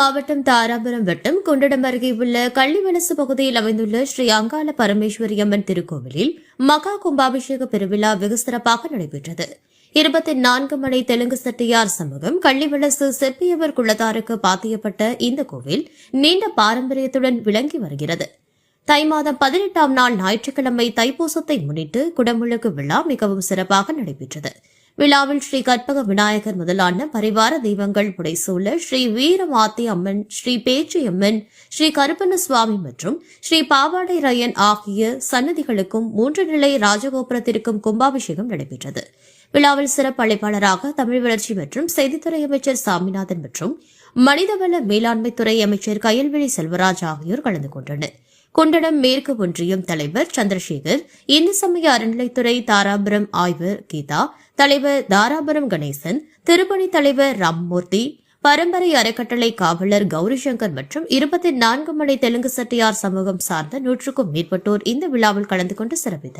மாவட்டம் தாராபுரம் வட்டம் கொண்டடம் அருகே உள்ள கள்ளிவலசு பகுதியில் அமைந்துள்ள ஸ்ரீ அங்காள பரமேஸ்வரி அம்மன் திருக்கோவிலில் மகா கும்பாபிஷேக பெருவிழா வெகு சிறப்பாக நடைபெற்றது. 24 மணி தெலுங்கு செட்டியார் சமூகம் கள்ளிவலசு செப்பியவர் குளத்தாருக்கு பாத்தியப்பட்ட இந்த கோவில் நீண்ட பாரம்பரியத்துடன் விளங்கி வருகிறது. தை மாதம் 18ஆம் நாள் ஞாயிற்றுக்கிழமை தைப்பூசத்தை முன்னிட்டு குடமுழுக்கு விழா மிகவும் சிறப்பாக நடைபெற்றது. விழாவில் ஸ்ரீ கற்பக விநாயகர் முதலான பரிவார தெய்வங்கள் புடைசூழ ஸ்ரீ வீரமாத்தி அம்மன், ஸ்ரீ பேச்சியம்மன், ஸ்ரீ கருப்பண்ண சுவாமி மற்றும் ஸ்ரீ பாவாடை ராயன் ஆகிய சன்னதிகளுக்கும் 3 நிலை ராஜகோபுரத்திற்கும் கும்பாபிஷேகம் நடைபெற்றது. விழாவில் சிறப்பு அழைப்பாளராக தமிழ் வளர்ச்சி மற்றும் செய்தித்துறை அமைச்சர் சாமிநாதன் மற்றும் மனிதவள மேலாண்மைத்துறை அமைச்சர் கயல்விழி செல்வராஜ் ஆகியோர் கலந்து கொண்டனர். கொண்டடம் மேற்கு ஒன்றியம் தலைவர் சந்திரசேகர், இந்து சமய அறநிலைத்துறை தாராபுரம் ஆய்வர் கீதா, தலைவர் தாராபுரம் கணேசன், திருப்பணி தலைவர் ராம்மூர்த்தி, பரம்பரை அறக்கட்டளை காவலர் கௌரிசங்கர் மற்றும் 24 மணி தெலுங்கு செட்டியார் சமூகம் சார்ந்த 100க்கும் மேற்பட்டோர் இந்த விழாவில் கலந்து கொண்டு சிறப்பித்தனர்.